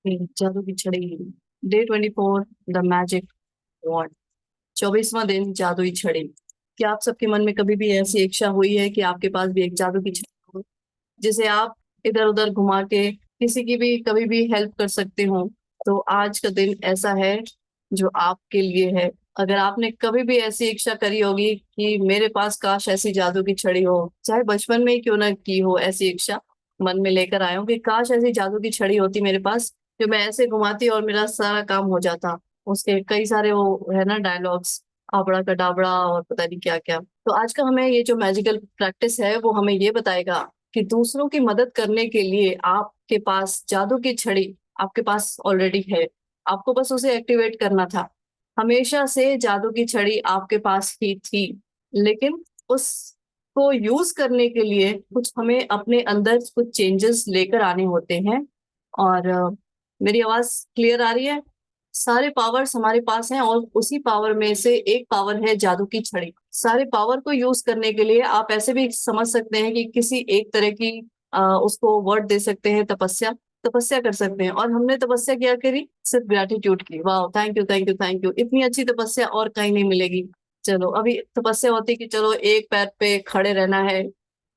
जादू की छड़ी। Day 24, the magic wand. 24वां दिन, जादुई छड़ी। क्या आप सबके मन में कभी भी ऐसी इच्छा हुई है कि आपके पास भी एक जादू की छड़ी हो, जिसे आप इधर उधर घुमा के किसी की भी कभी भी हेल्प कर सकते हो? तो आज का दिन ऐसा है जो आपके लिए है। अगर आपने कभी भी ऐसी इच्छा करी होगी कि मेरे पास काश ऐसी जादू की छड़ी हो, चाहे बचपन में ही क्यों ना की हो, ऐसी इच्छा मन में लेकर आए हो कि काश ऐसी जादू की छड़ी होती मेरे पास, जो मैं ऐसे घुमाती और मेरा सारा काम हो जाता। उसके कई सारे वो है ना डायलॉग्स, आबड़ा कडाबड़ा और पता नहीं क्या क्या। तो आज का हमें ये जो मैजिकल प्रैक्टिस है वो हमें ये बताएगा कि दूसरों की मदद करने के लिए आपके पास जादू की छड़ी आपके पास ऑलरेडी है। आपको बस उसे एक्टिवेट करना था। हमेशा से जादू की छड़ी आपके पास ही थी, लेकिन उसको यूज करने के लिए कुछ हमें अपने अंदर कुछ चेंजेस लेकर आने होते हैं। और मेरी आवाज क्लियर आ रही है? सारे पावर्स हमारे पास हैं और उसी पावर में से एक पावर है जादू की छड़ी। सारे पावर को यूज करने के लिए आप ऐसे भी समझ सकते हैं कि किसी एक तरह की उसको वर्ड दे सकते हैं, तपस्या। तपस्या कर सकते हैं। और हमने तपस्या क्या करी? सिर्फ ग्रेटिट्यूड की। वाह, thank you thank you thank you, इतनी अच्छी तपस्या और कहीं नहीं मिलेगी। चलो, अभी तपस्या होती कि चलो एक पैर पे खड़े रहना है,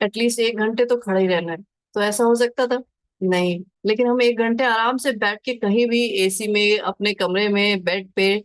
एटलीस्ट 1 घंटे तो खड़े ही रहना है, तो ऐसा हो सकता था? नहीं। लेकिन हम 1 घंटे आराम से बैठ के कहीं भी एसी में, अपने कमरे में, बेड पे,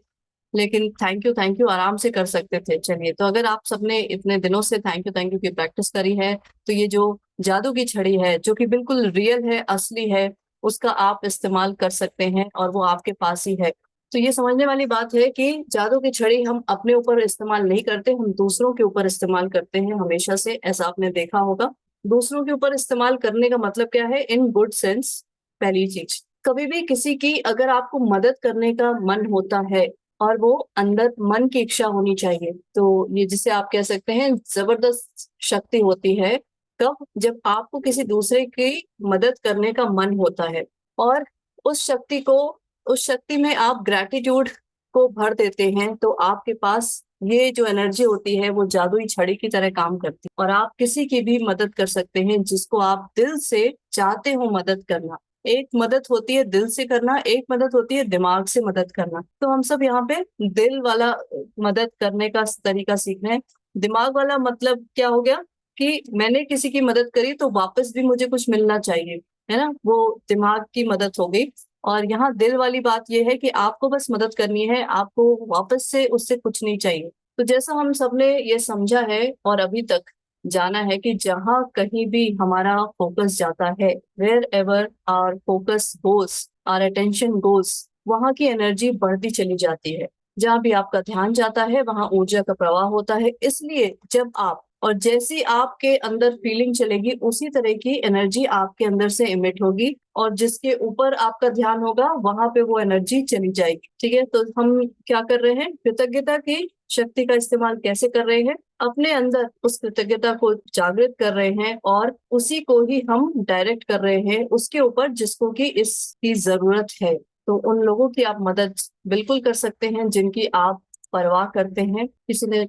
लेकिन थैंक यू आराम से कर सकते थे। चलिए, तो अगर आप सबने इतने दिनों से थैंक यू की प्रैक्टिस करी है, तो ये जो जादू की छड़ी है जो कि बिल्कुल रियल है, असली है, उसका आप इस्तेमाल कर सकते हैं और वो आपके पास ही है। तो ये समझने वाली बात है कि जादू की छड़ी हम अपने ऊपर इस्तेमाल नहीं करते, हम दूसरों के ऊपर इस्तेमाल करते हैं हमेशा से, ऐसा आपने देखा होगा। दूसरों के ऊपर इस्तेमाल करने का मतलब क्या है? In good sense. पहली चीज, कभी भी किसी की अगर आपको मदद करने का मन होता है और वो अंदर मन की इच्छा होनी चाहिए, तो ये जिसे आप कह सकते हैं जबरदस्त शक्ति होती है। कब? जब आपको किसी दूसरे की मदद करने का मन होता है और उस शक्ति को उस शक्ति में आप ग्रैटिट्यूड को भर देते हैं, तो आपके पास ये जो एनर्जी होती है वो जादुई छड़ी की तरह काम करती है और आप किसी की भी मदद कर सकते हैं जिसको आप दिल से चाहते हो मदद करना। एक मदद होती है दिल से करना, एक मदद होती है दिमाग से मदद करना। तो हम सब यहाँ पे दिल वाला मदद करने का तरीका सीख रहे हैं। दिमाग वाला मतलब क्या हो गया कि मैंने किसी की मदद करी तो वापस भी मुझे कुछ मिलना चाहिए, है ना? वो दिमाग की मदद हो गई। और यहाँ दिल वाली बात यह है कि आपको बस मदद करनी है, आपको वापस से उससे कुछ नहीं चाहिए। तो जैसा हम सबने ये समझा है और अभी तक जाना है कि जहां कहीं भी हमारा फोकस जाता है, wherever our focus goes, our attention goes, वहां की एनर्जी बढ़ती चली जाती है। जहां भी आपका ध्यान जाता है वहां ऊर्जा का प्रवाह होता है। इसलिए जब आप और जैसी आपके अंदर फीलिंग चलेगी उसी तरह की एनर्जी आपके अंदर से इमिट होगी, और जिसके ऊपर आपका ध्यान होगा वहां पे वो एनर्जी चली जाएगी। ठीक है, तो हम क्या कर रहे हैं? कृतज्ञता की शक्ति का इस्तेमाल कैसे कर रहे हैं? अपने अंदर उस कृतज्ञता को जागृत कर रहे हैं और उसी को ही हम डायरेक्ट कर रहे हैं उसके ऊपर जिसको कि इसकी जरूरत है। तो उन लोगों की आप मदद बिल्कुल कर सकते हैं जिनकी आप परवाह करते हैं। किसी ने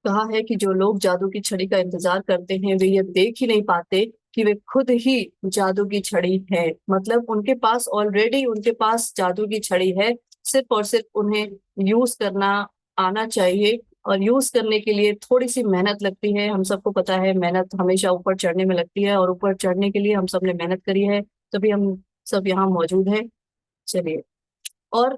कहा है कि जो लोग जादू की छड़ी का इंतजार करते हैं वे ये देख ही नहीं पाते कि वे खुद ही जादू की छड़ी है। मतलब उनके पास ऑलरेडी उनके पास जादू की छड़ी है, सिर्फ और सिर्फ उन्हें यूज करना आना चाहिए। और यूज करने के लिए थोड़ी सी मेहनत लगती है, हम सबको पता है मेहनत हमेशा ऊपर चढ़ने में लगती है, और ऊपर चढ़ने के लिए हम सब ने मेहनत करी है, तभी हम सब यहाँ मौजूद हैं। चलिए, और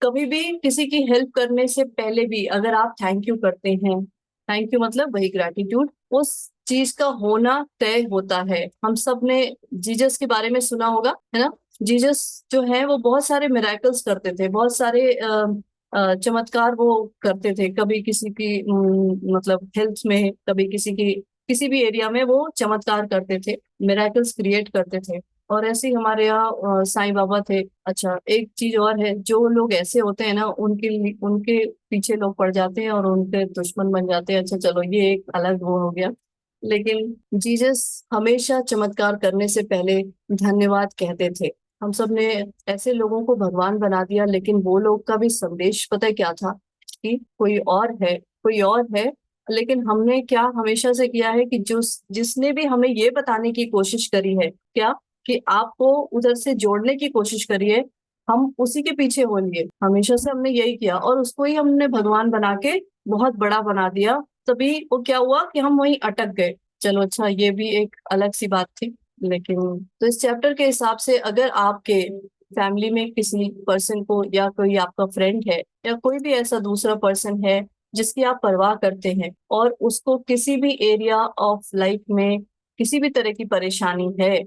कभी भी किसी की हेल्प करने से पहले भी अगर आप थैंक यू करते हैं, थैंक यू मतलब वही ग्रैटिट्यूड, उस चीज का होना तय होता है। हम सब ने जीसस के बारे में सुना होगा, है ना? जीसस जो है वो बहुत सारे मिराकल्स करते थे, बहुत सारे चमत्कार वो करते थे। कभी किसी की मतलब हेल्थ में, कभी किसी की किसी भी एरिया में वो चमत्कार करते थे, मिराकल्स क्रिएट करते थे। और ऐसे ही हमारे यहाँ साईं बाबा थे। अच्छा, एक चीज और है, जो लोग ऐसे होते हैं ना उनके पीछे लोग पड़ जाते हैं और उनके दुश्मन बन जाते हैं। अच्छा चलो, ये एक अलग वो हो गया। लेकिन जीसस हमेशा चमत्कार करने से पहले धन्यवाद कहते थे। हम सब ने ऐसे लोगों को भगवान बना दिया, लेकिन वो लोग का भी संदेश पता है क्या था? कि कोई और है, कोई और है। लेकिन हमने क्या हमेशा से किया है कि जो जिसने भी हमें ये बताने की कोशिश करी है क्या, कि आपको उधर से जोड़ने की कोशिश करिए, हम उसी के पीछे होंगे। हमेशा से हमने यही किया और उसको ही हमने भगवान बना के बहुत बड़ा बना दिया, तभी वो क्या हुआ कि हम वहीं अटक गए। चलो अच्छा, ये भी एक अलग सी बात थी। लेकिन तो इस चैप्टर के हिसाब से अगर आपके फैमिली में किसी पर्सन को, या कोई आपका फ्रेंड है या कोई भी ऐसा दूसरा पर्सन है जिसकी आप परवाह करते हैं और उसको किसी भी एरिया ऑफ लाइफ में किसी भी तरह की परेशानी है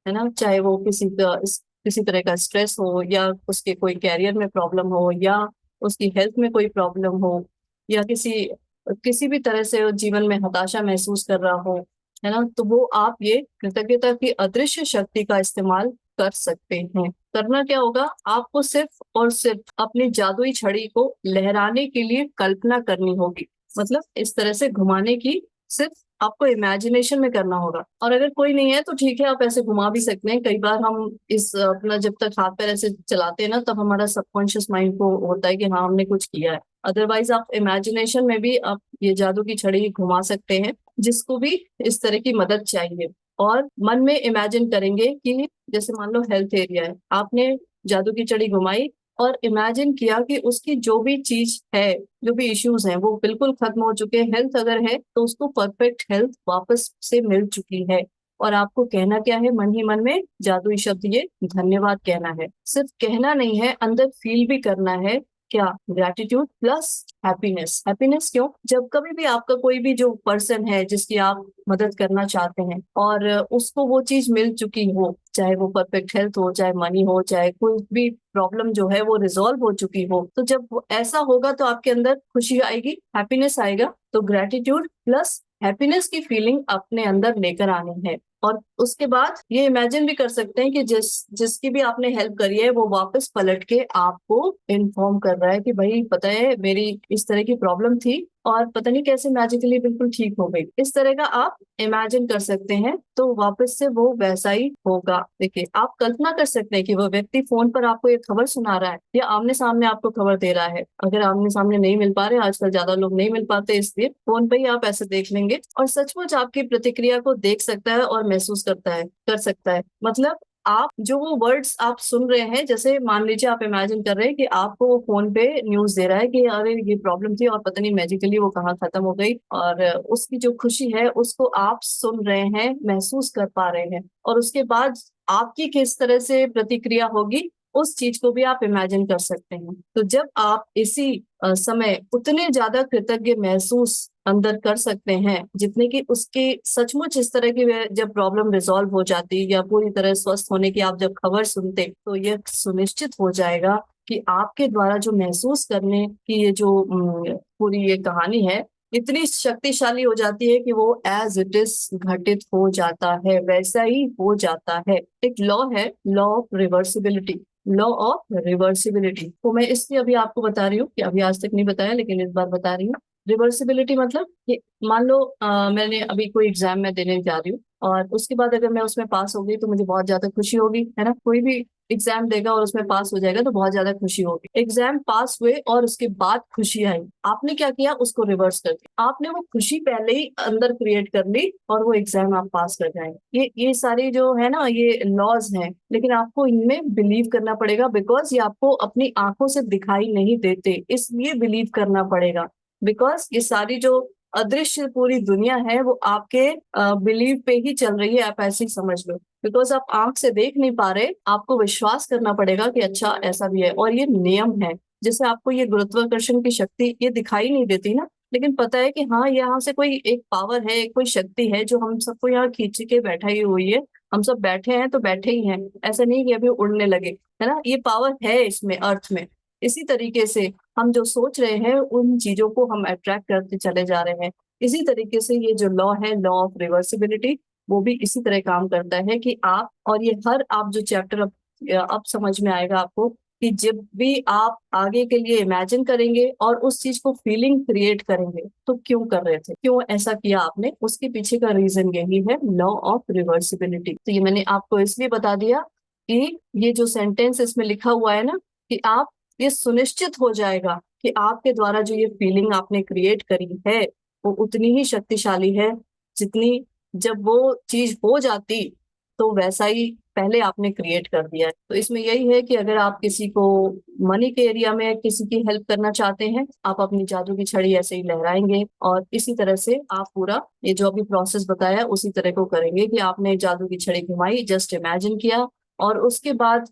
ना, चाहे वो किसी तरह का स्ट्रेस हो, या उसके कोई कैरियर में प्रॉब्लम हो, या उसकी हेल्थ में कोई प्रॉब्लम हो, या किसी किसी भी तरह से वो जीवन में हताशा महसूस कर रहा हो, है ना, तो वो आप ये कृतज्ञता की अदृश्य शक्ति का इस्तेमाल कर सकते हैं। करना क्या होगा, आपको सिर्फ और सिर्फ अपनी जादुई छड़ी को लहराने के लिए कल्पना करनी होगी। मतलब इस तरह से घुमाने की सिर्फ आपको इमेजिनेशन में करना होगा। और अगर कोई नहीं है तो ठीक है, आप ऐसे घुमा भी सकते हैं। कई बार हम इस अपना जब तक हाथ पैर ऐसे चलाते हैं ना, तब हमारा सबकॉन्शियस माइंड को होता है कि हाँ हमने कुछ किया है। अदरवाइज आप इमेजिनेशन में भी आप ये जादू की छड़ी घुमा सकते हैं, जिसको भी इस तरह की मदद चाहिए। और मन में इमेजिन करेंगे कि जैसे मान लो हेल्थ एरिया है, आपने जादू की छड़ी घुमाई और इमेजिन किया कि उसकी जो भी चीज है, जो भी इश्यूज हैं, वो बिल्कुल खत्म हो चुके हैं। हेल्थ अगर है तो उसको परफेक्ट हेल्थ वापस से मिल चुकी है। और आपको कहना क्या है, मन ही मन में जादुई शब्द ये धन्यवाद कहना है। सिर्फ कहना नहीं है, अंदर फील भी करना है। क्या? Gratitude plus happiness. हैप्पीनेस क्यों? जब कभी भी आपका कोई भी जो पर्सन है जिसकी आप मदद करना चाहते हैं और उसको वो चीज मिल चुकी हो, चाहे वो परफेक्ट हेल्थ हो, चाहे मनी हो, चाहे कोई भी प्रॉब्लम जो है वो रिजॉल्व हो चुकी हो, तो जब ऐसा होगा तो आपके अंदर खुशी आएगी, हैप्पीनेस आएगा। तो ग्रेटिट्यूड प्लस हैप्पीनेस की फीलिंग अपने अंदर लेकर आनी है। और उसके बाद ये इमेजिन भी कर सकते हैं कि जिसकी भी आपने हेल्प करी है वो वापस पलट के आपको इन्फॉर्म कर रहा है कि भाई पता है मेरी इस तरह की प्रॉब्लम थी और पता नहीं कैसे मैजिकली बिल्कुल ठीक हो गई। इस तरह का आप इमेजिन कर सकते हैं, तो वापस से वो वैसा ही होगा। देखिए, आप कल्पना कर सकते हैं कि वो व्यक्ति फोन पर आपको एक खबर सुना रहा है या आमने सामने आपको खबर दे रहा है। अगर आमने सामने नहीं मिल पा रहे, आजकल ज्यादा लोग नहीं मिल पाते, इसलिए फोन पे ही आप ऐसे देख लेंगे और सचमुच आपकी प्रतिक्रिया को देख सकता है और महसूस कर सकता है। मतलब आप जो वो वर्ड्स आप सुन रहे हैं, जैसे मान लीजिए आप इमेजिन कर रहे हैं कि आपको वो फोन पे न्यूज दे रहा है कि अरे ये प्रॉब्लम थी और पता नहीं मैजिकली वो कहाँ खत्म हो गई, और उसकी जो खुशी है उसको आप सुन रहे हैं, महसूस कर पा रहे हैं। और उसके बाद आपकी किस तरह से प्रतिक्रिया होगी, उस चीज को भी आप इमेजिन कर सकते हैं। तो जब आप इसी समय उतने ज्यादा कृतज्ञ महसूस अंदर कर सकते हैं जितने कि उसके सचमुच इस तरह की जब प्रॉब्लम रिजॉल्व हो जाती या पूरी तरह स्वस्थ होने की आप जब खबर सुनते, तो यह सुनिश्चित हो जाएगा कि आपके द्वारा जो महसूस करने की ये जो पूरी ये कहानी है, इतनी शक्तिशाली हो जाती है कि वो एज इट इज घटित हो जाता है, वैसा ही हो जाता है। एक लॉ है, law of reversibility. Law of reversibility को मैं इसलिए अभी आपको बता रही हूँ कि अभी आज तक नहीं बताया, लेकिन इस बार बता रही हूँ। रिवर्सिबिलिटी मतलब कि मान लो मैंने अभी कोई एग्जाम में देने जा रही हूँ और उसके बाद अगर मैं उसमें पास हो गई तो मुझे बहुत ज्यादा खुशी होगी, है ना। कोई भी एग्जाम देगा और उसमें पास हो जाएगा तो बहुत ज्यादा खुशी होगी। एग्जाम पास हुए और उसके बाद खुशी आई, आपने क्या किया, उसको रिवर्स कर दिया। आपने वो खुशी पहले ही अंदर क्रिएट कर ली और वो एग्जाम आप पास कर जाएंगे। ये सारी जो है ना, ये लॉज हैं, लेकिन आपको इनमें बिलीव करना पड़ेगा, बिकॉज ये आपको अपनी आंखों से दिखाई नहीं देते, इसलिए बिलीव करना पड़ेगा। बिकॉज ये सारी जो अदृश्य पूरी दुनिया है वो आपके बिलीव पे ही चल रही है, आप ऐसे ही समझ लो। बिकॉज आप आंख से देख नहीं पा रहे, आपको विश्वास करना पड़ेगा कि अच्छा ऐसा भी है। और ये नियम है, जैसे आपको ये गुरुत्वाकर्षण की शक्ति ये दिखाई नहीं देती ना, लेकिन पता है कि हाँ यहाँ से कोई एक पावर है, कोई शक्ति है जो हम सबको यहाँ खींच के बैठा ही हुई है। हम सब बैठे हैं तो बैठे ही हैं, ऐसा नहीं कि अभी उड़ने लगे, है ना। ये पावर है इसमें, अर्थ में। इसी तरीके से हम जो सोच रहे हैं उन चीजों को हम अट्रैक्ट करते चले जा रहे हैं। इसी तरीके से ये जो लॉ है, लॉ ऑफ रिवर्सिबिलिटी, वो भी इसी तरह काम करता है कि आप, और ये हर आप जो चैप्टर अब समझ में आएगा आपको कि जब भी आप आगे के लिए इमेजिन करेंगे और उस चीज को फीलिंग क्रिएट करेंगे, तो क्यों कर रहे थे, क्यों ऐसा किया आपने, उसके पीछे का रीजन यही है, लॉ ऑफ रिवर्सिबिलिटी। तो ये मैंने आपको इसलिए बता दिया कि ये जो सेंटेंस इसमें लिखा हुआ है ना, कि आप ये सुनिश्चित हो जाएगा कि आपके द्वारा जो ये फीलिंग आपने क्रिएट करी है वो उतनी ही शक्तिशाली है जितनी जब वो चीज हो जाती तो वैसा ही पहले आपने क्रिएट कर दिया है। तो इसमें यही है कि अगर आप किसी को मनी के एरिया में किसी की हेल्प करना चाहते हैं, आप अपनी जादू की छड़ी ऐसे ही लहराएंगे और इसी तरह से आप पूरा ये जो अभी प्रोसेस बताया उसी तरह को करेंगे कि आपने जादू की छड़ी घुमाई, जस्ट इमेजिन किया और उसके बाद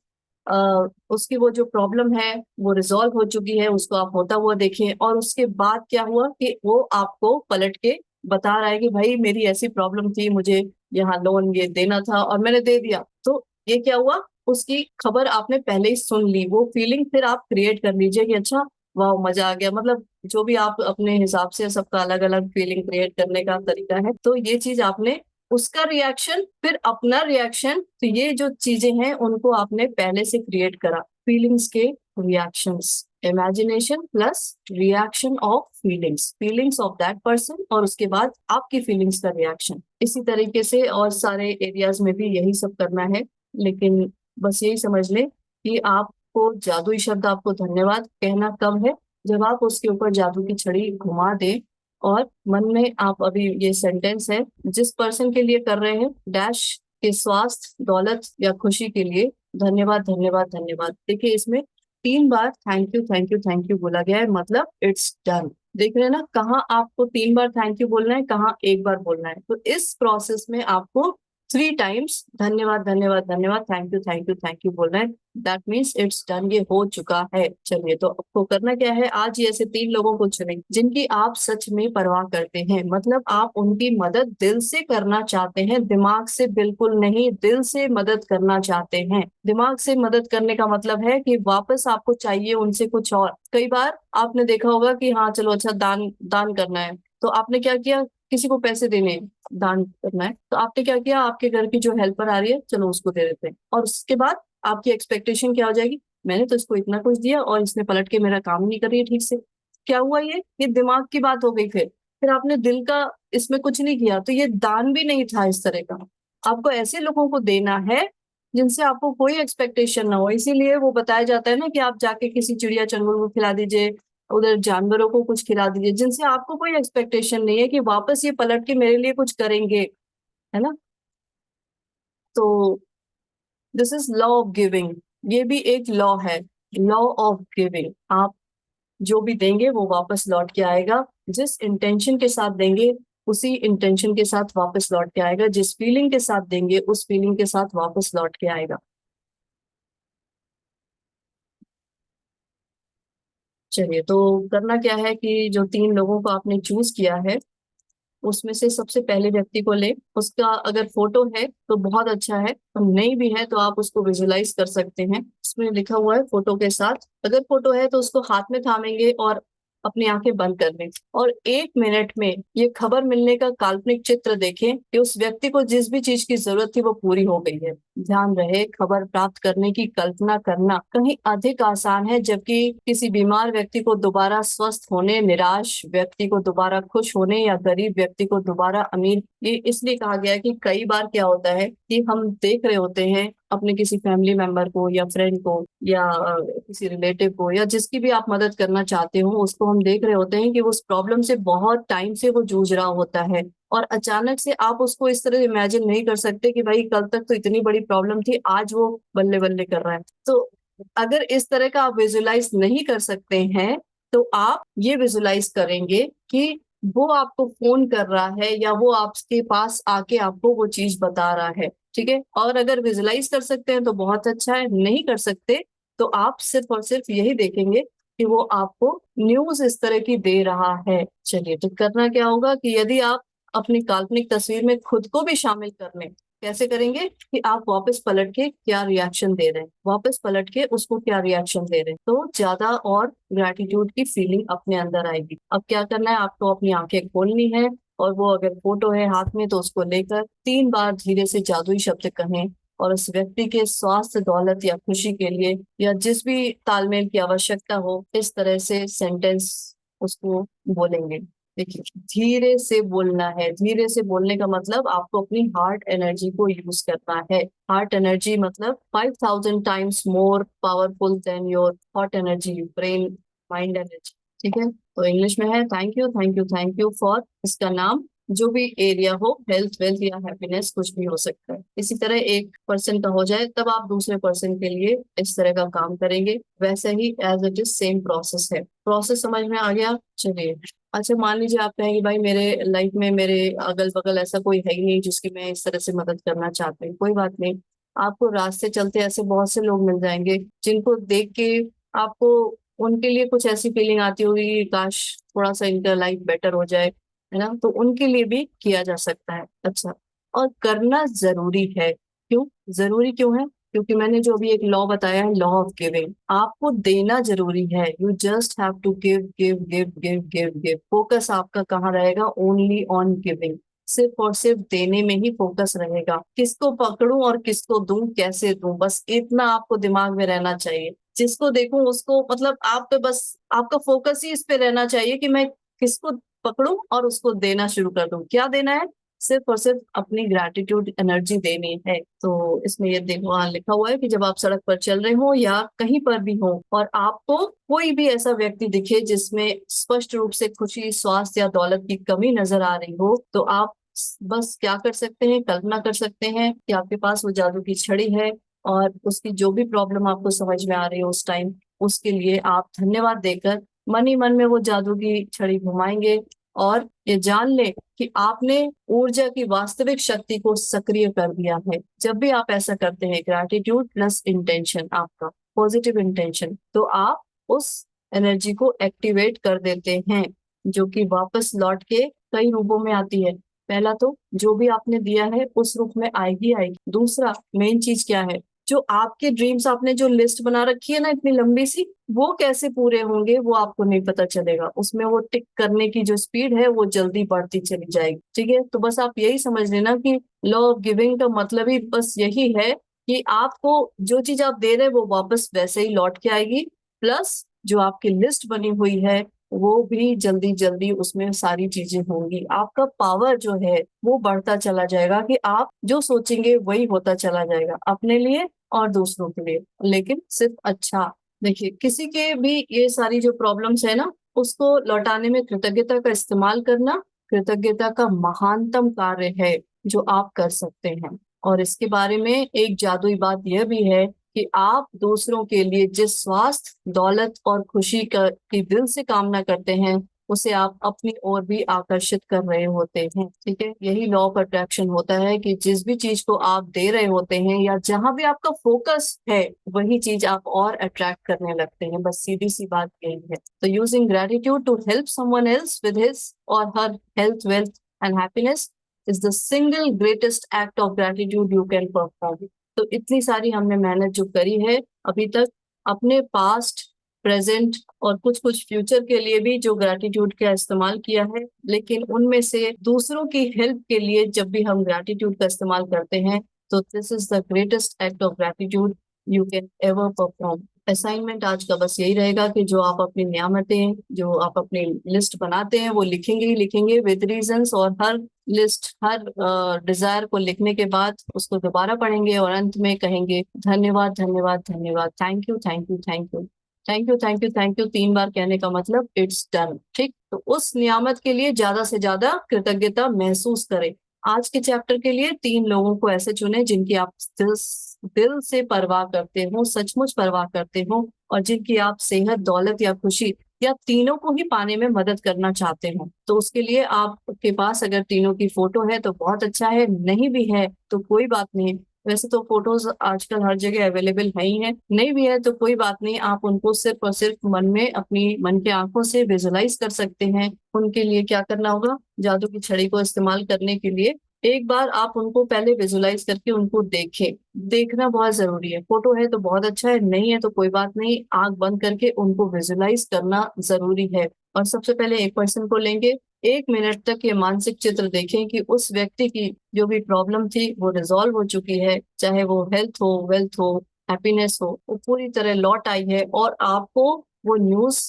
उसकी वो जो प्रॉब्लम है वो रिजॉल्व हो चुकी है, उसको आप होता हुआ देखें और उसके बाद क्या हुआ कि वो आपको पलट के बता रहा है कि भाई मेरी ऐसी प्रॉब्लम थी, मुझे यहाँ लोन ये देना था और मैंने दे दिया। तो ये क्या हुआ, उसकी खबर आपने पहले ही सुन ली, वो फीलिंग फिर आप क्रिएट कर लीजिए कि अच्छा वाह मजा आ गया। मतलब जो भी आप अपने हिसाब से, सबका अलग अलग फीलिंग क्रिएट करने का तरीका है, तो ये चीज आपने उसका रिएक्शन फिर अपना रिएक्शन, तो ये जो चीजें हैं उनको आपने पहले से क्रिएट करा। फीलिंग्स के reactions, imagination plus reaction of feelings, feelings of that person और उसके बाद आपकी फीलिंग्स का रिएक्शन। इसी तरीके से और सारे एरियाज में भी यही सब करना है। लेकिन बस यही समझ लें कि आपको जादुई शब्द आपको धन्यवाद कहना कब है, जब आप उसके ऊपर जादू की छड़ी घुमा दें और मन में आप अभी ये सेंटेंस है जिस पर्सन के लिए कर रहे हैं, डैश के स्वास्थ्य, दौलत या खुशी के लिए धन्यवाद धन्यवाद धन्यवाद। देखिए इसमें 3 बार thank you thank you thank you बोला गया है, मतलब इट्स डन। देख रहे हैं ना, कहाँ आपको 3 बार थैंक यू बोलना है, कहाँ एक बार बोलना है। तो इस प्रोसेस में आपको 3 टाइम्स धन्यवाद धन्यवाद धन्यवाद, thank you thank you thank you बोलना है। दैट मीन्स इट्स डन, ये हो चुका है। चलिए, तो आपको करना क्या है, आज ही ऐसे 3 लोगों को चुनें जिनकी आप सच में परवाह करते हैं, मतलब आप उनकी मदद दिल से करना चाहते हैं, दिमाग से बिल्कुल नहीं, दिल से मदद करना चाहते हैं। दिमाग से मदद करने का मतलब है कि वापस आपको चाहिए उनसे कुछ और। कई बार आपने देखा होगा कि हाँ चलो अच्छा दान दान करना है, तो आपने क्या किया, किसी को पैसे देने हैं, दान करना है, तो आपने क्या किया, आपके घर की जो हेल्पर आ रही है चलो उसको दे देते हैं, और उसके बाद आपकी एक्सपेक्टेशन क्या हो जाएगी, मैंने तो इसको इतना कुछ दिया और इसने पलट के मेरा काम नहीं कर रही है ठीक से। क्या हुआ, ये दिमाग की बात हो गई। फिर आपने दिल का इसमें कुछ नहीं किया, तो ये दान भी नहीं था इस तरह का। आपको ऐसे लोगों को देना है जिनसे आपको कोई एक्सपेक्टेशन ना हो। इसीलिए वो बताया जाता है ना कि आप जाके किसी चिड़िया चंगुल को खिला दीजिए, उधर जानवरों को कुछ खिला दीजिए, जिनसे आपको कोई एक्सपेक्टेशन नहीं है कि वापस ये पलट के मेरे लिए कुछ करेंगे, है ना। तो this is law of giving, ये भी एक लॉ है, लॉ ऑफ गिविंग। आप जो भी देंगे वो वापस लौट के आएगा, जिस इंटेंशन के साथ देंगे उसी इंटेंशन के साथ वापस लौट के आएगा, जिस फीलिंग के साथ देंगे उस फीलिंग के साथ वापस लौट के आएगा। चलिए, तो करना क्या है कि जो 3 लोगों को आपने चूज किया है उसमें से सबसे पहले व्यक्ति को ले, उसका अगर फोटो है तो बहुत अच्छा है, और नहीं भी है तो आप उसको विजुलाइज कर सकते हैं। इसमें लिखा हुआ है फोटो के साथ, अगर फोटो है तो उसको हाथ में थामेंगे और अपनी आंखें बंद कर लें और 1 मिनट में ये खबर मिलने का काल्पनिक चित्र देखें कि उस व्यक्ति को जिस भी चीज की जरूरत थी वो पूरी हो गई है। ध्यान रहे, खबर प्राप्त करने की कल्पना करना कहीं अधिक आसान है, जबकि किसी बीमार व्यक्ति को दोबारा स्वस्थ होने, निराश व्यक्ति को दोबारा खुश होने या गरीब व्यक्ति को दोबारा अमीर, ये इसलिए कहा गया है कि कई बार क्या होता है कि हम देख रहे होते हैं अपने किसी फैमिली मेंबर को या फ्रेंड को या किसी रिलेटिव को या जिसकी भी आप मदद करना चाहते हो, उसको हम देख रहे होते हैं कि वो उस प्रॉब्लम से बहुत टाइम से वो जूझ रहा होता है, और अचानक से आप उसको इस तरह इमेजिन नहीं कर सकते कि भाई कल तक तो इतनी बड़ी प्रॉब्लम थी, आज वो बल्ले बल्ले कर रहा है। तो अगर इस तरह का आप विजुलाइज नहीं कर सकते हैं तो आप ये विजुलाइज करेंगे कि वो आपको फोन कर रहा है या वो आपके पास आके आपको वो चीज बता रहा है, ठीक है। और अगर विजुलाइज कर सकते हैं तो बहुत अच्छा है, नहीं कर सकते तो आप सिर्फ और सिर्फ यही देखेंगे कि वो आपको न्यूज इस तरह की दे रहा है। चलिए, तो करना क्या होगा कि यदि आप अपनी काल्पनिक तस्वीर में खुद को भी शामिल कर लें, कैसे करेंगे कि आप वापस पलट के क्या रिएक्शन दे रहे हैं, वापस पलट के उसको क्या रिएक्शन दे रहे हैं, तो ज्यादा और ग्रैटिट्यूड की फीलिंग अपने अंदर आएगी। अब क्या करना है, आपको अपनी आंखें खोलनी है और वो अगर फोटो है हाथ में तो उसको लेकर 3 बार धीरे से जादुई शब्द कहें और उस व्यक्ति के स्वास्थ्य, दौलत या खुशी के लिए या जिस भी तालमेल की आवश्यकता हो, इस तरह से सेंटेंस उसको बोलेंगे। देखिए, धीरे से बोलना है, धीरे से बोलने का मतलब आपको अपनी हार्ट एनर्जी को यूज करना है। हार्ट एनर्जी मतलब 5000 times more powerful than your hot energy, brain mind energy, ठीक है। तो इंग्लिश में है thank you thank you thank you for, इसका नाम जो भी एरिया हो, हेल्थ वेल्थ या हैप्पीनेस, कुछ भी हो सकता है। इसी तरह एक पर्सन का हो जाए तब आप दूसरे पर्सन के लिए इस तरह का काम करेंगे। वैसे ही as it is same process है। प्रोसेस समझ में आ गया? चलिए, अच्छा मान लीजिए आप कहेंगे भाई मेरे लाइफ में मेरे अगल बगल ऐसा कोई है ही नहीं जिसकी मैं इस तरह से मदद करना चाहती हूँ। कोई बात नहीं, आपको रास्ते चलते ऐसे बहुत से लोग मिल जाएंगे जिनको देख के आपको उनके लिए कुछ ऐसी फीलिंग आती होगी कि काश थोड़ा सा इनका लाइफ बेटर हो जाए, है ना? तो उनके लिए भी किया जा सकता है। अच्छा, और करना जरूरी है। क्यों जरूरी क्यों है? क्योंकि मैंने जो अभी एक लॉ बताया है, लॉ ऑफ गिविंग, आपको देना जरूरी है। You just have to give give give give give give. Focus आपका कहाँ रहेगा? Only on giving. सिर्फ और सिर्फ देने में ही फोकस रहेगा। किसको पकड़ूं और किसको दूं, कैसे दूं, बस इतना आपको दिमाग में रहना चाहिए। जिसको देखूं उसको, मतलब आप पे बस आपका फोकस ही इस पे रहना चाहिए कि मैं किसको पकड़ूं और उसको देना शुरू कर दूं। क्या देना है? सिर्फ और सिर्फ अपनी ग्रैटिट्यूड एनर्जी देनी है। तो इसमें ये देखो, वहां लिखा हुआ है कि जब आप सड़क पर चल रहे हो या कहीं पर भी हो और आपको कोई भी ऐसा व्यक्ति दिखे जिसमें स्पष्ट रूप से खुशी, स्वास्थ्य या दौलत की कमी नजर आ रही हो, तो आप बस क्या कर सकते हैं? कल्पना कर सकते हैं कि आपके पास वो जादू की छड़ी है और उसकी जो भी प्रॉब्लम आपको समझ में आ रही है उस टाइम, उसके लिए आप धन्यवाद देकर मन ही मन में वो जादू की छड़ी घुमाएंगे और ये जान ले कि आपने ऊर्जा की वास्तविक शक्ति को सक्रिय कर दिया है। जब भी आप ऐसा करते हैं, ग्रैटिट्यूड प्लस इंटेंशन, आपका पॉजिटिव इंटेंशन, तो आप उस एनर्जी को एक्टिवेट कर देते हैं, जो कि वापस लौट के कई रूपों में आती है। पहला तो जो भी आपने दिया है उस रूप में आएगी आएगी। दूसरा मेन चीज क्या है? जो आपके ड्रीम्स, आपने जो लिस्ट बना रखी है ना इतनी लंबी सी, वो कैसे पूरे होंगे वो आपको नहीं पता चलेगा। उसमें वो टिक करने की जो स्पीड है वो जल्दी बढ़ती चली जाएगी। ठीक है, तो बस आप यही समझ लेना कि लॉ ऑफ गिविंग का मतलब ही बस यही है कि आपको जो चीज आप दे रहे हैं वो वापस वैसे ही लौट के आएगी, प्लस जो आपकी लिस्ट बनी हुई है वो भी जल्दी जल्दी उसमें सारी चीजें होंगी। आपका पावर जो है वो बढ़ता चला जाएगा कि आप जो सोचेंगे वही होता चला जाएगा, अपने लिए और दूसरों के लिए, लेकिन सिर्फ अच्छा। देखिए, किसी के भी ये सारी जो प्रॉब्लम्स है ना, उसको लौटाने में कृतज्ञता का इस्तेमाल करना कृतज्ञता का महानतम कार्य है जो आप कर सकते हैं। और इसके बारे में एक जादुई बात यह भी है कि आप दूसरों के लिए जिस स्वास्थ्य, दौलत और खुशी का की दिल से कामना करते हैं, उसे आप अपनी ओर भी आकर्षित कर रहे होते हैं। ठीक है, यही लॉ ऑफ अट्रैक्शन होता है कि जिस भी चीज को आप दे रहे होते हैं या जहां भी आपका फोकस है, वही चीज आप और अट्रैक्ट करने लगते हैं। बस सीधी सी बात यही है। तो using gratitude to help someone else with his or her health, wealth and happiness is the single greatest act of gratitude you can perform. तो इतनी सारी हमने मेहनत जो करी है अभी तक, अपने पास्ट, प्रेजेंट और कुछ कुछ फ्यूचर के लिए भी जो ग्रैटिट्यूड का इस्तेमाल किया है, लेकिन उनमें से दूसरों की हेल्प के लिए जब भी हम ग्रैटिट्यूड का इस्तेमाल करते हैं, तो this is the greatest act of gratitude you can ever perform. Assignment आज का बस यही रहेगा कि जो आप अपनी नियामतें, जो आप अपनी लिस्ट बनाते हैं, वो लिखेंगे ही लिखेंगे विद रीजंस, और हर लिस्ट, हर डिजायर को लिखने के बाद उसको दोबारा पढ़ेंगे और अंत में कहेंगे धन्यवाद धन्यवाद धन्यवाद, thank you thank you thank you thank you thank you thank you. 3 बार कहने का मतलब इट्स डन। ठीक, तो उस नियामत के लिए ज्यादा से ज्यादा कृतज्ञता महसूस करें। आज के चैप्टर के लिए 3 लोगों को ऐसे चुने जिनकी आप दिल से परवाह करते हो, सचमुच परवाह करते हो, और जिनकी आप सेहत, दौलत या खुशी या तीनों को ही पाने में मदद करना चाहते हो। तो उसके लिए आपके पास अगर तीनों की फोटो है तो बहुत अच्छा है, नहीं भी है तो कोई बात नहीं। वैसे तो फोटोज आजकल हर जगह अवेलेबल है ही है, नहीं भी है तो कोई बात नहीं, आप उनको सिर्फ और सिर्फ मन में, अपनी मन के आंखों से विजुलाइज कर सकते हैं। उनके लिए क्या करना होगा? जादू की छड़ी को इस्तेमाल करने के लिए एक बार आप उनको पहले विजुलाइज करके उनको देखें। देखना बहुत जरूरी है। फोटो है तो बहुत अच्छा है, नहीं है तो कोई बात नहीं, आंख बंद करके उनको विजुलाइज करना जरूरी है। और सबसे पहले एक पर्सन को लेंगे, 1 मिनट तक ये मानसिक चित्र देखें कि उस व्यक्ति की जो भी प्रॉब्लम थी वो रिजॉल्व हो चुकी है, चाहे वो हेल्थ हो, वेल्थ हो, हैप्पीनेस हो, वो पूरी तरह लौट आई है और आपको वो न्यूज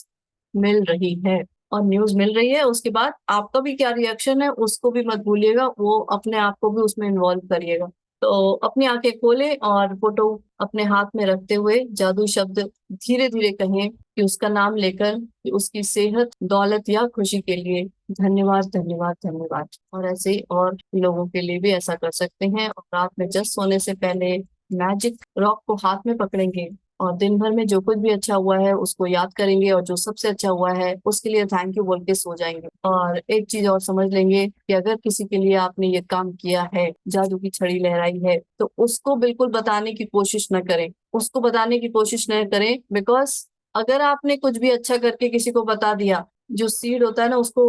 मिल रही है। और न्यूज मिल रही है, उसके बाद आपका भी क्या रिएक्शन है उसको भी मत भूलिएगा, वो अपने आप को भी उसमें इन्वॉल्व करिएगा। तो अपनी आंखें खोलें और फोटो अपने हाथ में रखते हुए जादू शब्द धीरे धीरे कहें कि उसका नाम लेकर कि उसकी सेहत, दौलत या खुशी के लिए धन्यवाद, धन्यवाद, धन्यवाद। और ऐसे ही और लोगों के लिए भी ऐसा कर सकते हैं। और रात में जस्ट सोने से पहले मैजिक रॉक को हाथ में पकड़ेंगे और दिन भर में जो कुछ भी अच्छा हुआ है उसको याद करेंगे, और जो सबसे अच्छा हुआ है उसके लिए थैंक यू बोल के सो जाएंगे। और एक चीज और समझ लेंगे कि अगर किसी के लिए आपने ये काम किया है, जादू की छड़ी लहराई है, तो उसको बिल्कुल बताने की कोशिश न करें, उसको बताने की कोशिश न करें। बिकॉज अगर आपने कुछ भी अच्छा करके किसी को बता दिया, जो सीड होता है ना, उसको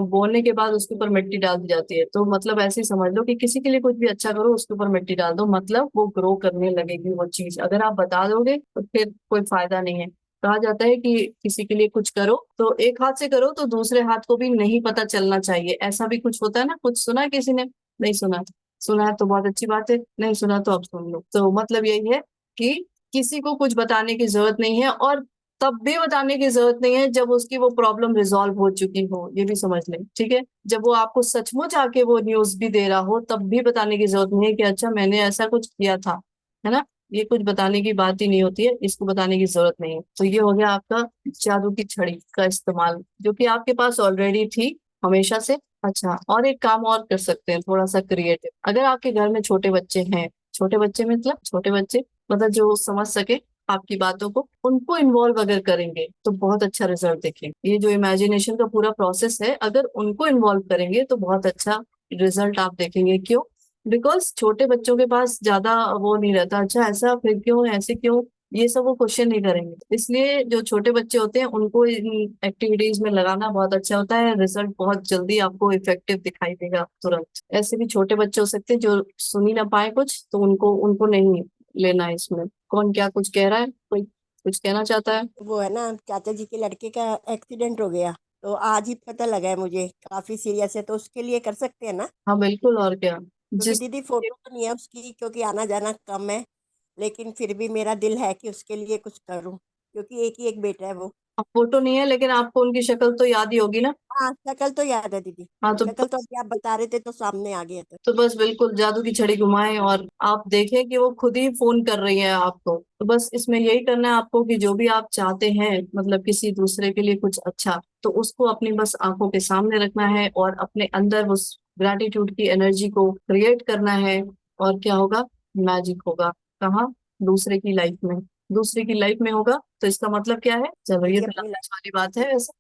बोने के बाद उसके ऊपर मिट्टी डाल दी जाती है। तो मतलब ऐसे ही समझ लो कि किसी के लिए कुछ भी अच्छा करो, उसके ऊपर मिट्टी डाल दो, मतलब वो ग्रो करने लगेगी वो चीज। अगर आप बता दोगे तो फिर कोई फायदा नहीं है। कहा जाता है कि किसी के लिए कुछ करो तो एक हाथ से करो तो दूसरे हाथ को भी नहीं पता चलना चाहिए। ऐसा भी कुछ होता है ना, कुछ सुना है किसी ने? नहीं सुना? सुना है तो बहुत अच्छी बात है, नहीं सुना तो अब सुन लो। तो मतलब यही है कि किसी को कुछ बताने की जरूरत नहीं है, और तब भी बताने की जरूरत नहीं है जब उसकी वो प्रॉब्लम रिजॉल्व हो चुकी हो, ये भी समझ लें, ठीक है? जब वो आपको सचमुच आके वो न्यूज भी दे रहा हो, तब भी बताने की जरूरत नहीं है कि अच्छा मैंने ऐसा कुछ किया था, है ना? ये कुछ बताने की बात ही नहीं होती है, इसको बताने की जरूरत नहीं है। तो ये हो गया आपका जादू की छड़ी का इस्तेमाल, जो कि आपके पास ऑलरेडी थी हमेशा से। अच्छा, और एक काम और कर सकते हैं थोड़ा सा क्रिएटिव। अगर आपके घर में छोटे बच्चे हैं, छोटे बच्चे मतलब छोटे बच्चे मतलब जो समझ सके आपकी बातों को, उनको इन्वॉल्व अगर करेंगे तो बहुत अच्छा रिजल्ट देखेंगे। ये जो इमेजिनेशन का पूरा प्रोसेस है, अगर उनको इन्वॉल्व करेंगे तो बहुत अच्छा रिजल्ट आप देखेंगे। क्यों? बिकॉज छोटे बच्चों के पास ज्यादा वो नहीं रहता, अच्छा ऐसा फिर क्यों, ऐसे क्यों, ये सब वो क्वेश्चन नहीं करेंगे। इसलिए जो छोटे बच्चे होते हैं उनको इन एक्टिविटीज में लगाना बहुत अच्छा होता है, रिजल्ट बहुत जल्दी आपको इफेक्टिव दिखाई देगा तुरंत। ऐसे भी छोटे बच्चे हो सकते हैं जो सुन ही ना पाए कुछ, तो उनको उनको नहीं लेना है इसमें। कौन क्या कुछ कह रहा है? कोई कुछ कहना चाहता है? वो है ना, चाचा जी के लड़के का एक्सीडेंट हो गया, तो आज ही पता लगा है मुझे, काफी सीरियस है, तो उसके लिए कर सकते हैं ना? हाँ बिल्कुल, और क्या। क्योंकि जिस दीदी फोटो तो नहीं है उसकी, क्योंकि आना जाना कम है, लेकिन फिर भी मेरा दिल है कि उसके लिए कुछ करूं, क्योंकि एक ही एक बेटा है वो। फोटो नहीं है लेकिन आपको उनकी शक्ल तो याद ही होगी ना? हाँ, शक्ल तो याद है दीदी। हाँ तो शक्ल तो अभी आप बता रहे थे तो सामने आ गया था। तो बस बिल्कुल जादू की छड़ी घुमाएं और आप देखें कि वो खुद ही फोन कर रही है आपको। तो बस इसमें यही करना है आपको कि जो भी आप चाहते हैं, मतलब किसी दूसरे के लिए कुछ अच्छा, तो उसको अपनी बस आंखों के सामने रखना है और अपने अंदर उस ग्रैटिट्यूड की एनर्जी को क्रिएट करना है। और क्या होगा? मैजिक होगा। कहाँ? दूसरे की लाइफ में। दूसरे की लाइफ में होगा तो इसका मतलब क्या है? चलो ये दीदी तो अपनी लालच वाली बात है वैसे।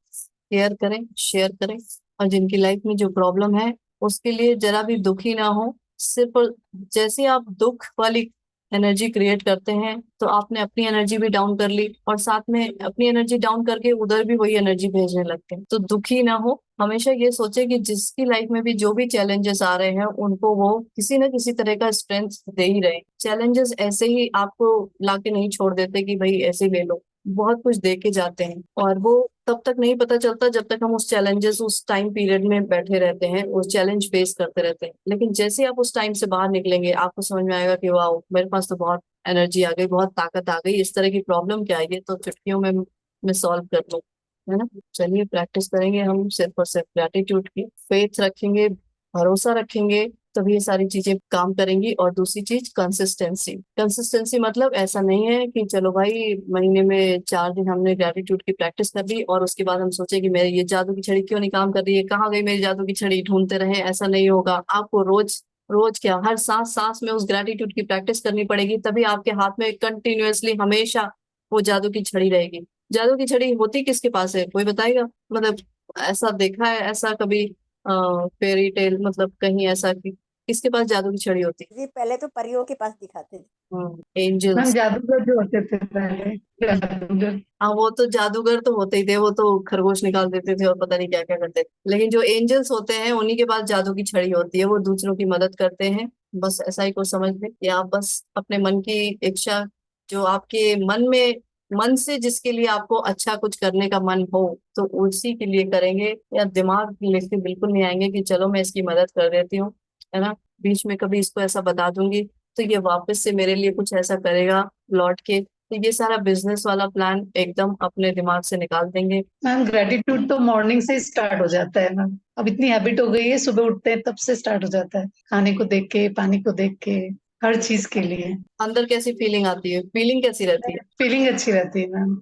केयर करें, शेयर करें। और जिनकी लाइफ में जो प्रॉब्लम है उसके लिए जरा भी दुखी ना हो। सिर्फ जैसे आप दुख वाली एनर्जी क्रिएट करते हैं तो आपने अपनी एनर्जी भी डाउन कर ली, और साथ में अपनी एनर्जी डाउन करके उधर भी वही एनर्जी भेजने लगते हैं। तो दुखी ना हो, हमेशा ये सोचे कि जिसकी लाइफ में भी जो भी चैलेंजेस आ रहे हैं उनको वो किसी न किसी तरह का स्ट्रेंथ दे ही रहे। चैलेंजेस ऐसे ही आपको लाके नहीं छोड़ देते कि भाई ऐसे ही ले लो, बहुत कुछ दे के जाते हैं। और वो तब तक नहीं पता चलता जब तक हम उस चैलेंजेस, उस टाइम पीरियड में बैठे रहते हैं, उस चैलेंज फेस करते रहते हैं। लेकिन जैसे आप उस टाइम से बाहर निकलेंगे आपको समझ में आएगा कि वाह, मेरे पास तो बहुत एनर्जी आ गई, बहुत ताकत आ गई, इस तरह की प्रॉब्लम क्या है, ये तो चुटकियों में मैं सॉल्व कर लूँ, है ना? चलिए प्रैक्टिस करेंगे हम सिर्फ और सिर्फ ग्रेटिट्यूड की, फेथ रखेंगे, भरोसा रखेंगे, तभी ये सारी चीजें काम करेंगी। और दूसरी चीज कंसिस्टेंसी। कंसिस्टेंसी मतलब ऐसा नहीं है कि चलो भाई महीने में 4 दिन हमने ग्रेटिट्यूड की प्रैक्टिस कर ली और उसके बाद हम सोचे कि मेरी ये जादू की छड़ी क्यों नहीं काम कर रही है, कहाँ गई मेरी जादू की छड़ी, ढूंढते रहे। ऐसा नहीं होगा। आपको रोज रोज क्या, हर सांस सांस में उस ग्रेटिट्यूड की प्रैक्टिस करनी पड़ेगी, तभी आपके हाथ में कंटिन्यूअसली हमेशा वो जादू की छड़ी रहेगी। जादू की छड़ी होती किसके पास है, कोई बताएगा? मतलब ऐसा देखा है ऐसा कभी फेरी टेल, मतलब कहीं ऐसा कि किसके पास जादू की छड़ी होती? दीदी पहले तो परियों के पास दिखाते थे। एंजल्स। मैम जादूगर जो होते थे पहले, जादूगर। हाँ वो तो जादूगर तो होते ही थे, वो तो खरगोश निकाल देते थे और पता नहीं क्या क्या करते थे। लेकिन जो एंजल्स होते हैं उन्हीं के पास जादू की छड़ी होती है, वो दूसरों की मदद करते हैं। बस ऐसा ही कुछ समझ लें कि आप बस अपने मन की इच्छा, जो आपके मन में, मन से जिसके लिए आपको अच्छा कुछ करने का मन हो, तो उसी के लिए करेंगे। या दिमाग लेके बिल्कुल नहीं आएंगे कि चलो मैं इसकी मदद कर देती हूँ, है ना, बीच में कभी इसको ऐसा बता दूंगी तो ये वापस से मेरे लिए कुछ ऐसा करेगा लौट के। तो ये सारा बिजनेस वाला प्लान एकदम अपने दिमाग से निकाल देंगे। मैम ग्रेटिट्यूड तो मॉर्निंग से स्टार्ट हो जाता है मैम, अब इतनी हैबिट हो गई है, सुबह उठते हैं तब से स्टार्ट हो जाता है, खाने को देख के, पानी को देख के। हर चीज के लिए। अंदर कैसी फीलिंग आती है, फीलिंग कैसी रहती है? फीलिंग अच्छी रहती है मैम।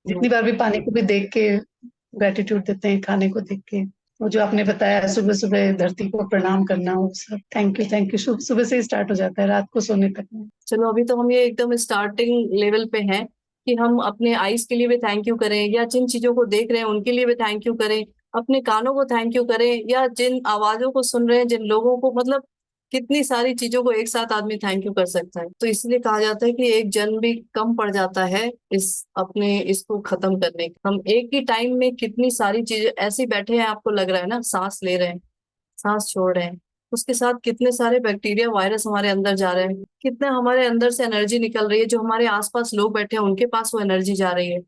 जितनी बार भी पानी को भी देख के ग्रेटिट्यूड देते हैं, खाने को देख के, वो जो आपने बताया सुबह सुबह धरती को प्रणाम करना, वो सब थैंक यू सुबह से ही स्टार्ट हो जाता है रात को सोने तक में। चलो अभी तो हम ये एकदम स्टार्टिंग लेवल पे हैं कि हम अपने आईज के लिए भी थैंक यू करें, या जिन चीजों को देख रहे हैं उनके लिए भी थैंक यू करें, अपने कानों को थैंक यू करें, या जिन आवाजों को सुन रहे हैं, जिन लोगों को, मतलब कितनी सारी चीजों को एक साथ आदमी थैंक यू कर सकता है। तो इसलिए कहा जाता है कि एक जन भी कम पड़ जाता है इस अपने इसको खत्म करने का। हम एक ही टाइम में कितनी सारी चीजें ऐसे बैठे हैं, आपको लग रहा है ना, सांस ले रहे हैं, सांस छोड़ रहे हैं, उसके साथ कितने सारे बैक्टीरिया वायरस हमारे अंदर जा रहे हैं, कितना हमारे अंदर से एनर्जी निकल रही है, जो हमारे आसपास लोग बैठे हैं उनके पास वो एनर्जी जा रही है,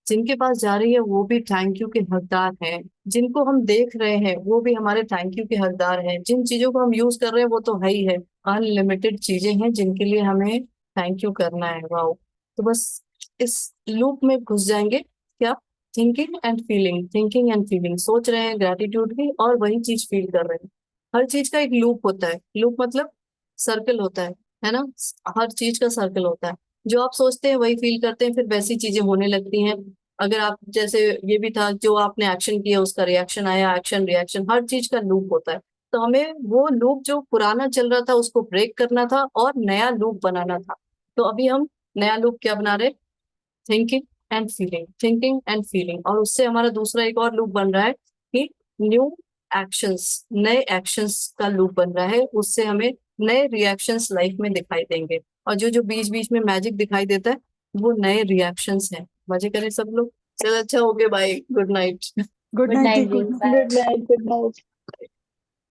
जिनके पास जा रही है वो भी थैंक यू के हकदार हैं, जिनको हम देख रहे हैं वो भी हमारे थैंक यू के हकदार हैं, जिन चीजों को हम यूज कर रहे हैं वो तो है ही है, अनलिमिटेड चीजें हैं जिनके लिए हमें थैंक यू करना है। वाओ। तो बस इस लूप में घुस जाएंगे कि आप thinking and feeling, thinking and feeling, सोच रहे हैं ग्रेटिट्यूड की और वही चीज फील कर रहे हैं। हर चीज का एक लूप होता है, लूप मतलब सर्कल होता है ना, हर चीज का सर्कल होता है, जो आप सोचते हैं वही फील करते हैं, फिर वैसी चीजें होने लगती हैं। अगर आप जैसे, ये भी था जो आपने एक्शन किया उसका रिएक्शन आया, एक्शन रिएक्शन, हर चीज का लूप होता है। तो हमें वो लूप जो पुराना चल रहा था उसको ब्रेक करना था और नया लूप बनाना था। तो अभी हम नया लूप क्या बना रहे? Thinking and feeling, thinking and feeling, और उससे हमारा दूसरा एक और लूप बन रहा है कि न्यू एक्शंस, नए एक्शंस का लूप बन रहा है, उससे हमें नए रिएक्शंस लाइफ में दिखाई देंगे, और जो जो बीच बीच में मैजिक दिखाई देता है वो नए रिएक्शंस हैं। मजे करें सब लोग। चलो अच्छा, हो गया, bye, good night. Good good night जी, नाइट जी, goodbye. Night. Good night, good night.